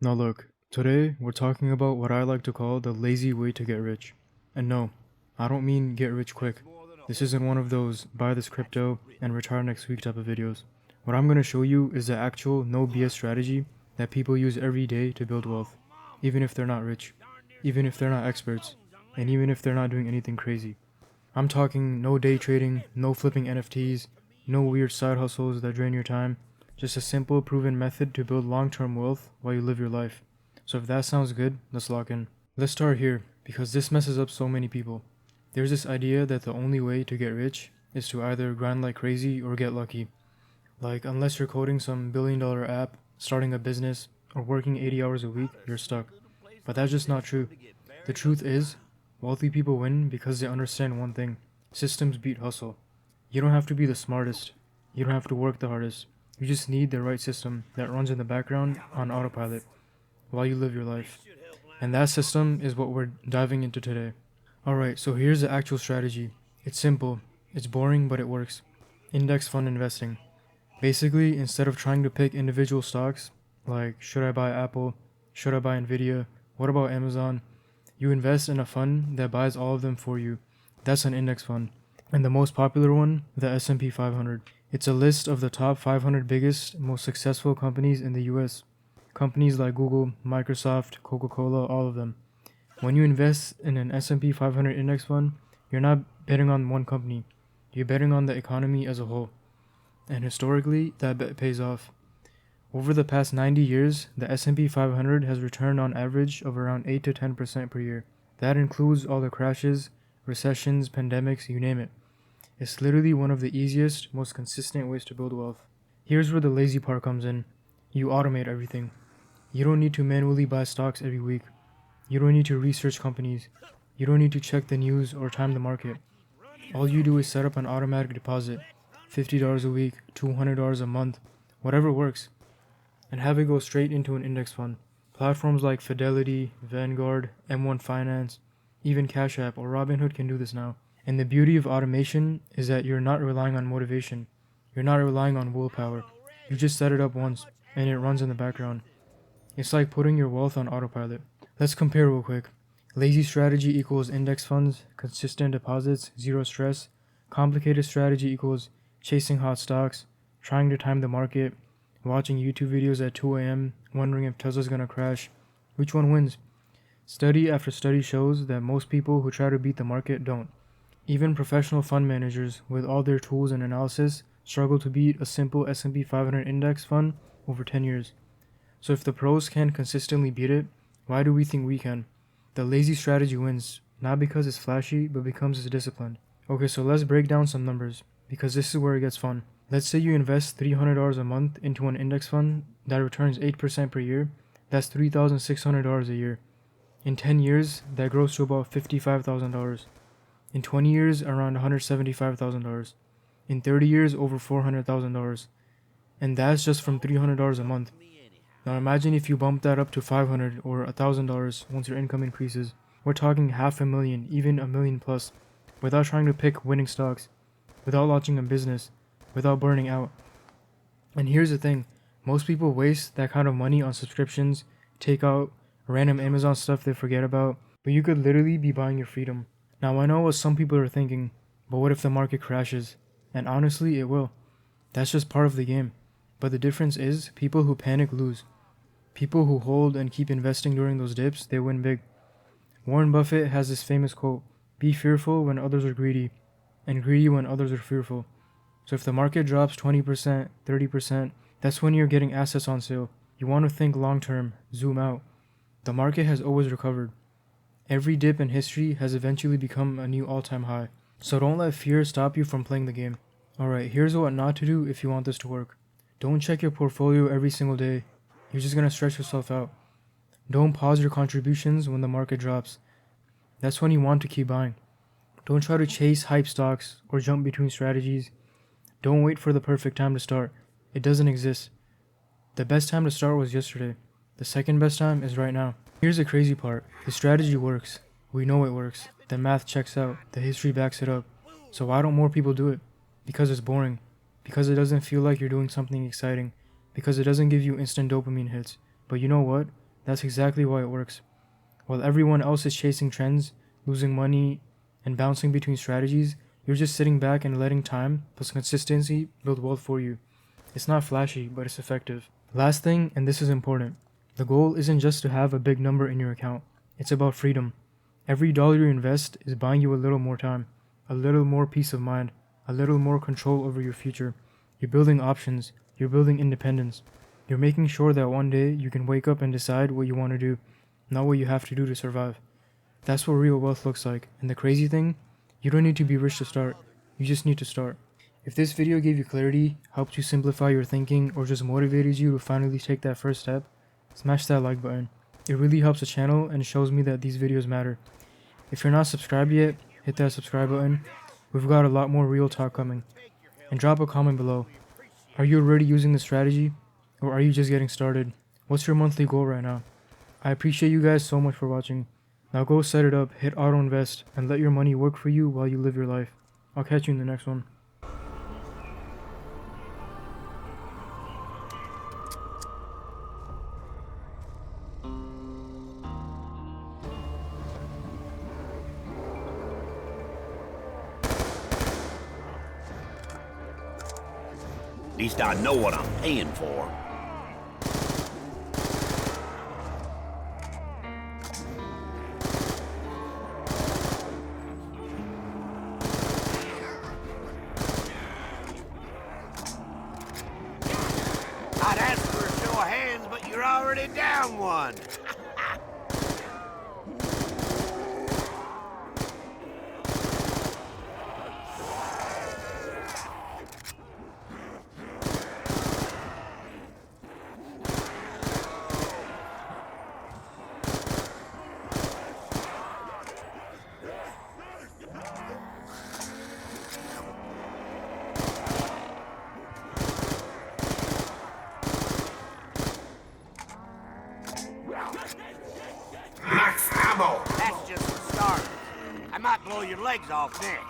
Now look, today we're talking about what I like to call the lazy way to get rich. And no, I don't mean get rich quick. This isn't one of those buy this crypto and retire next week type of videos. What I'm going to show you is the actual no BS strategy that people use every day to build wealth, even if they're not rich, even if they're not experts, and even if they're not doing anything crazy. I'm talking no day trading, no flipping NFTs, no weird side hustles that drain your time, just a simple proven method to build long-term wealth while you live your life. So if that sounds good, let's lock in. Let's start here, because this messes up so many people. There's this idea that the only way to get rich is to either grind like crazy or get lucky. Like, unless you're coding some billion-dollar app, starting a business, or working 80 hours a week, you're stuck. But that's just not true. The truth is, wealthy people win because they understand one thing: systems beat hustle. You don't have to be the smartest. You don't have to work the hardest. You just need the right system that runs in the background on autopilot while you live your life. And that system is what we're diving into today. Alright, so here's the actual strategy. It's simple, it's boring, but it works. Index fund investing. Basically, instead of trying to pick individual stocks, like should I buy Apple, should I buy Nvidia, what about Amazon, you invest in a fund that buys all of them for you. That's an index fund. And the most popular one, the S&P 500. It's a list of the top 500 biggest, most successful companies in the US. Companies like Google, Microsoft, Coca-Cola, all of them. When you invest in an S&P 500 index fund, you're not betting on one company. You're betting on the economy as a whole. And historically, that bet pays off. Over the past 90 years, the S&P 500 has returned on average of around 8 to 10% per year. That includes all the crashes, recessions, pandemics, you name it. It's literally one of the easiest, most consistent ways to build wealth. Here's where the lazy part comes in. You automate everything. You don't need to manually buy stocks every week. You don't need to research companies. You don't need to check the news or time the market. All you do is set up an automatic deposit, $50 a week, $200 a month, whatever works, and have it go straight into an index fund. Platforms like Fidelity, Vanguard, M1 Finance, even Cash App or Robinhood can do this now. And the beauty of automation is that you're not relying on motivation. You're not relying on willpower. You just set it up once, and it runs in the background. It's like putting your wealth on autopilot. Let's compare real quick. Lazy strategy equals index funds, consistent deposits, zero stress. Complicated strategy equals chasing hot stocks, trying to time the market, watching YouTube videos at 2 a.m., wondering if Tesla's gonna crash. Which one wins? Study after study shows that most people who try to beat the market don't. Even professional fund managers, with all their tools and analysis, struggle to beat a simple S&P 500 index fund over 10 years. So if the pros can consistently beat it, why do we think we can? The lazy strategy wins, not because it's flashy, but because it's disciplined. Okay, so let's break down some numbers, because this is where it gets fun. Let's say you invest $300 a month into an index fund that returns 8% per year. That's $3,600 a year. In 10 years, that grows to about $55,000. In 20 years, around $175,000. In 30 years, over $400,000. And that's just from $300 a month. Now imagine if you bump that up to $500 or $1,000 once your income increases. We're talking $500,000, even $1 million plus, without trying to pick winning stocks, without launching a business, without burning out. And here's the thing, most people waste that kind of money on subscriptions, takeout, random Amazon stuff they forget about, but you could literally be buying your freedom. Now I know what some people are thinking, but what if the market crashes? And honestly, it will. That's just part of the game. But the difference is, people who panic lose. People who hold and keep investing during those dips, they win big. Warren Buffett has this famous quote, "Be fearful when others are greedy, and greedy when others are fearful." So if the market drops 20%, 30%, that's when you're getting assets on sale. You want to think long term, zoom out. The market has always recovered. Every dip in history has eventually become a new all-time high. So don't let fear stop you from playing the game. Alright, here's what not to do if you want this to work. Don't check your portfolio every single day. You're just gonna stress yourself out. Don't pause your contributions when the market drops. That's when you want to keep buying. Don't try to chase hype stocks or jump between strategies. Don't wait for the perfect time to start. It doesn't exist. The best time to start was yesterday. The second best time is right now. Here's the crazy part. The strategy works. We know it works. The math checks out. The history backs it up. So why don't more people do it? Because it's boring. Because it doesn't feel like you're doing something exciting. Because it doesn't give you instant dopamine hits. But you know what? That's exactly why it works. While everyone else is chasing trends, losing money, and bouncing between strategies, you're just sitting back and letting time plus consistency build wealth for you. It's not flashy, but it's effective. Last thing, and this is important, the goal isn't just to have a big number in your account. It's about freedom. Every dollar you invest is buying you a little more time, a little more peace of mind, a little more control over your future. You're building options, you're building independence. You're making sure that one day you can wake up and decide what you want to do, not what you have to do to survive. That's what real wealth looks like. And the crazy thing, you don't need to be rich to start. You just need to start. If this video gave you clarity, helped you simplify your thinking, or just motivated you to finally take that first step, smash that like button. It really helps the channel and shows me that these videos matter. If you're not subscribed yet, hit that subscribe button. We've got a lot more real talk coming. And drop a comment below. Are you already using the strategy? Or are you just getting started? What's your monthly goal right now? I appreciate you guys so much for watching. Now go set it up, hit auto invest, and let your money work for you while you live your life. I'll catch you in the next one. At least I know what I'm paying for. I'd ask for a show of hands, but you're already down one. Max ammo! That's just the start. I might blow your legs off next.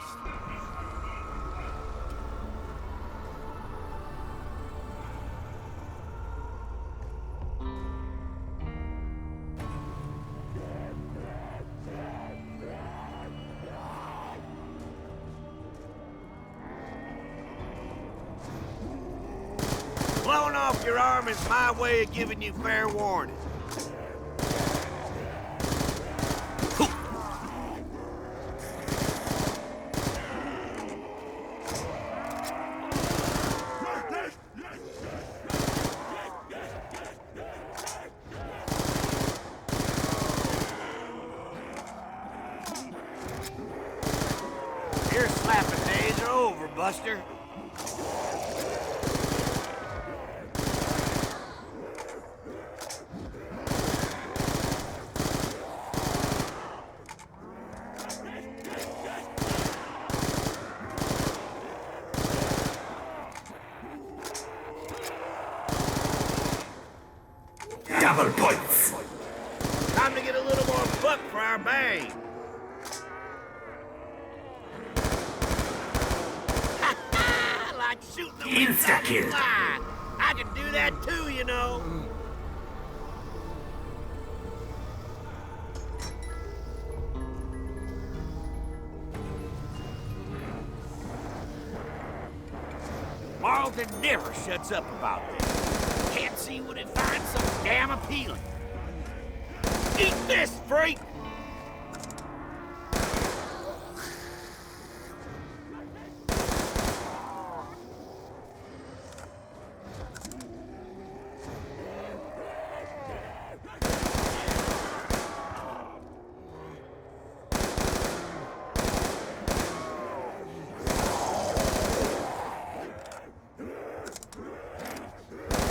Blowing off your arm is my way of giving you fair warning. Your slapping days are over, Buster. Double points. Time to get a little more buck for our bang. Like shooting the insta-kill. I can do that too, you know. Marlton never shuts up about this. Can't see what it finds so damn appealing. Eat this, freak!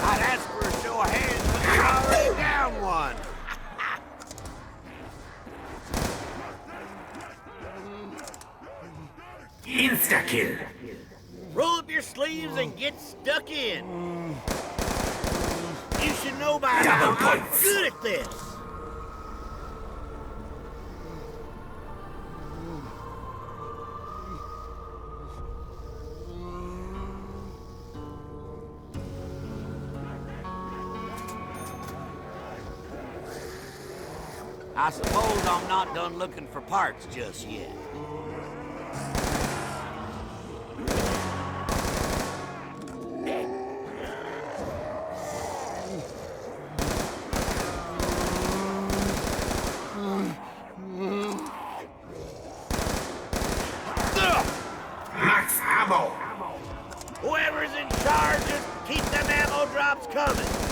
I'd ask for a show of hands, but you're already down one. Insta-kill. Roll up your sleeves and get stuck in. You should know by now I'm good at this. I suppose I'm not done looking for parts just yet. Max ammo! Whoever's in charge, just keep them ammo drops coming.